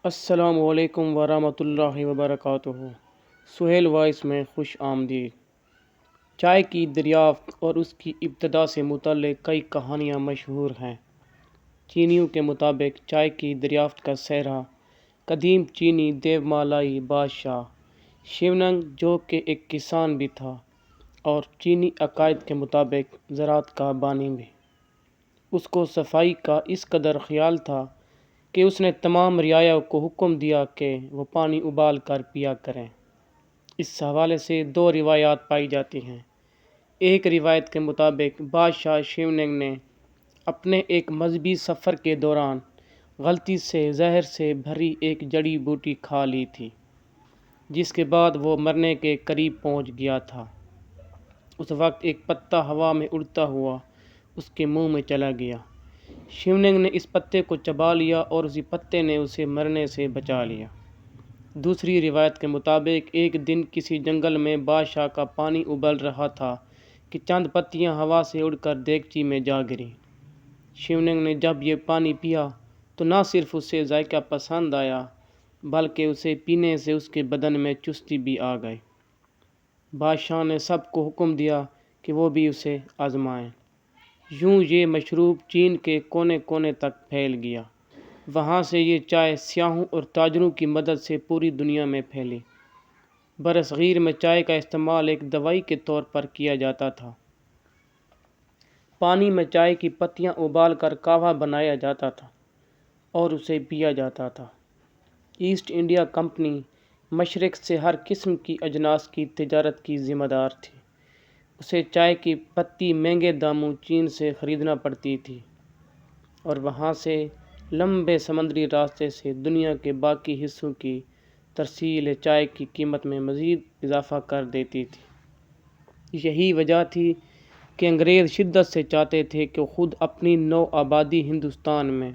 السلام علیکم ورحمۃ اللہ وبرکاتہ۔ سہیل وائس میں خوش آمدید۔ چائے کی دریافت اور اس کی ابتدا سے متعلق کئی کہانیاں مشہور ہیں۔ چینیوں کے مطابق چائے کی دریافت کا سہرا قدیم چینی دیومالائی بادشاہ شیونگ، جو کہ ایک کسان بھی تھا اور چینی عقائد کے مطابق زراعت کا بانی بھی، اس کو صفائی کا اس قدر خیال تھا کہ اس نے تمام رعایا کو حکم دیا کہ وہ پانی ابال کر پیا کریں۔ اس حوالے سے دو روایات پائی جاتی ہیں۔ ایک روایت کے مطابق بادشاہ شیونگ نے اپنے ایک مذہبی سفر کے دوران غلطی سے زہر سے بھری ایک جڑی بوٹی کھا لی تھی، جس کے بعد وہ مرنے کے قریب پہنچ گیا تھا۔ اس وقت ایک پتا ہوا میں اڑتا ہوا اس کے منہ میں چلا گیا۔ شیونگ نے اس پتے کو چبا لیا اور اسی پتے نے اسے مرنے سے بچا لیا۔ دوسری روایت کے مطابق ایک دن کسی جنگل میں بادشاہ کا پانی ابل رہا تھا کہ چند پتیاں ہوا سے اڑ کر دیگچی میں جا گریں۔ شیونگ نے جب یہ پانی پیا تو نہ صرف اسے ذائقہ پسند آیا بلکہ اسے پینے سے اس کے بدن میں چستی بھی آ گئی۔ بادشاہ نے سب کو حکم دیا کہ وہ بھی اسے آزمائیں۔ یوں یہ مشروب چین کے کونے کونے تک پھیل گیا۔ وہاں سے یہ چائے سیاحوں اور تاجروں کی مدد سے پوری دنیا میں پھیلی۔ برصغیر میں چائے کا استعمال ایک دوائی کے طور پر کیا جاتا تھا۔ پانی میں چائے کی پتیاں ابال کر قہوہ بنایا جاتا تھا اور اسے پیا جاتا تھا۔ ایسٹ انڈیا کمپنی مشرق سے ہر قسم کی اجناس کی تجارت کی ذمہ دار تھی۔ اسے چائے کی پتی مہنگے داموں چین سے خریدنا پڑتی تھی اور وہاں سے لمبے سمندری راستے سے دنیا کے باقی حصوں کی ترسیل چائے کی قیمت میں مزید اضافہ کر دیتی تھی۔ یہی وجہ تھی کہ انگریز شدت سے چاہتے تھے کہ خود اپنی نو آبادی ہندوستان میں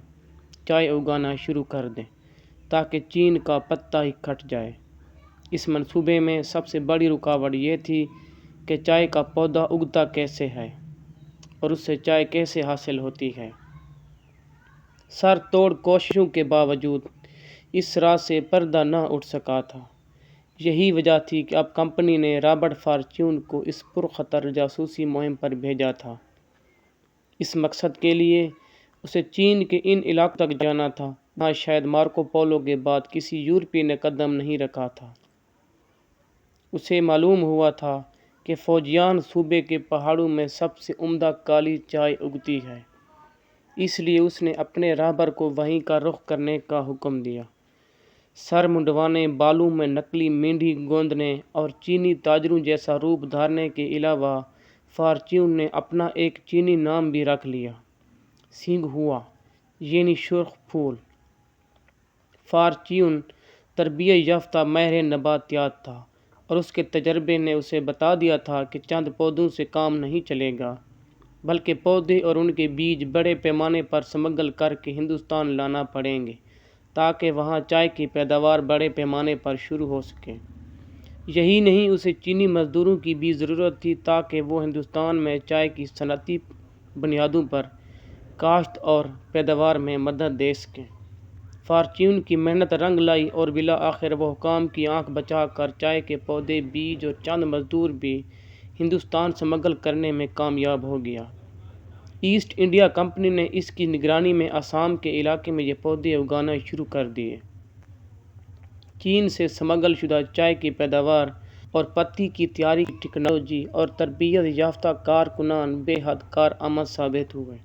چائے اگانا شروع کر دیں تاکہ چین کا پتا ہی کھٹ جائے۔ اس منصوبے میں سب سے بڑی رکاوٹ یہ تھی کہ چائے کا پودا اگتا کیسے ہے اور اس سے چائے کیسے حاصل ہوتی ہے۔ سر توڑ کوششوں کے باوجود اس راز سے پردہ نہ اٹھ سکا تھا۔ یہی وجہ تھی کہ اب کمپنی نے رابرٹ فارچیون کو اس پرخطر جاسوسی مہم پر بھیجا تھا۔ اس مقصد کے لیے اسے چین کے ان علاقوں تک جانا تھا جہاں شاید مارکو پولو کے بعد کسی یورپی نے قدم نہیں رکھا تھا۔ اسے معلوم ہوا تھا کہ فوجیان صوبے کے پہاڑوں میں سب سے عمدہ کالی چائے اگتی ہے، اس لیے اس نے اپنے راہبر کو وہیں کا رخ کرنے کا حکم دیا۔ سر منڈوانے، بالوں میں نقلی مینڈھی گوندنے اور چینی تاجروں جیسا روپ دھارنے کے علاوہ فارچیون نے اپنا ایک چینی نام بھی رکھ لیا، سینگ ہوا، یعنی سرخ پھول۔ فارچیون تربیت یافتہ ماہر نباتیات تھا اور اس کے تجربے نے اسے بتا دیا تھا کہ چند پودوں سے کام نہیں چلے گا بلکہ پودے اور ان کے بیج بڑے پیمانے پر سمگل کر کے ہندوستان لانا پڑیں گے تاکہ وہاں چائے کی پیداوار بڑے پیمانے پر شروع ہو سکے۔ یہی نہیں، اسے چینی مزدوروں کی بھی ضرورت تھی تاکہ وہ ہندوستان میں چائے کی صنعتی بنیادوں پر کاشت اور پیداوار میں مدد دے سکیں۔ فارچیون کی محنت رنگ لائی اور بالآخر وہ حکام کی آنکھ بچا کر چائے کے پودے، بیج اور چند مزدور بھی ہندوستان سمگل کرنے میں کامیاب ہو گیا۔ ایسٹ انڈیا کمپنی نے اس کی نگرانی میں آسام کے علاقے میں یہ پودے اگانا شروع کر دیے۔ چین سے سمگل شدہ چائے کی پیداوار اور پتی کی تیاری کی ٹیکنالوجی اور تربیت یافتہ کارکنان بے حد کارآمد ثابت ہوئے۔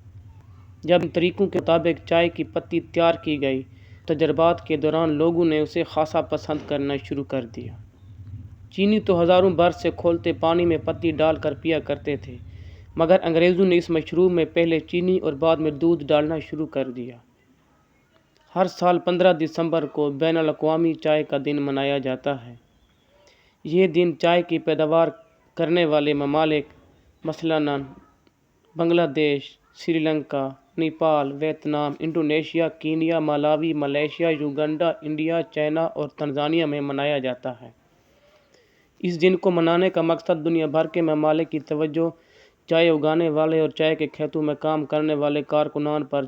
جب ان طریقوں کے مطابق چائے کی پتی تیار کی گئی، تجربات کے دوران لوگوں نے اسے خاصا پسند کرنا شروع کر دیا۔ چینی تو ہزاروں برس سے کھولتے پانی میں پتی ڈال کر پیا کرتے تھے، مگر انگریزوں نے اس مشروب میں پہلے چینی اور بعد میں دودھ ڈالنا شروع کر دیا۔ ہر سال 15 دسمبر کو بین الاقوامی چائے کا دن منایا جاتا ہے۔ یہ دن چائے کی پیداوار کرنے والے ممالک مثلاً Bangladesh, Sri Lanka, Nepal, Vietnam, Indonesia, Kenya, Malawi, Malaysia, Uganda, India, China اور تنزانیہ میں منایا جاتا ہے۔ اس دن کو منانے کا مقصد دنیا بھر کے ممالک کی توجہ چائے اگانے والے اور چائے کے کھیتوں میں کام کرنے والے کارکنان پر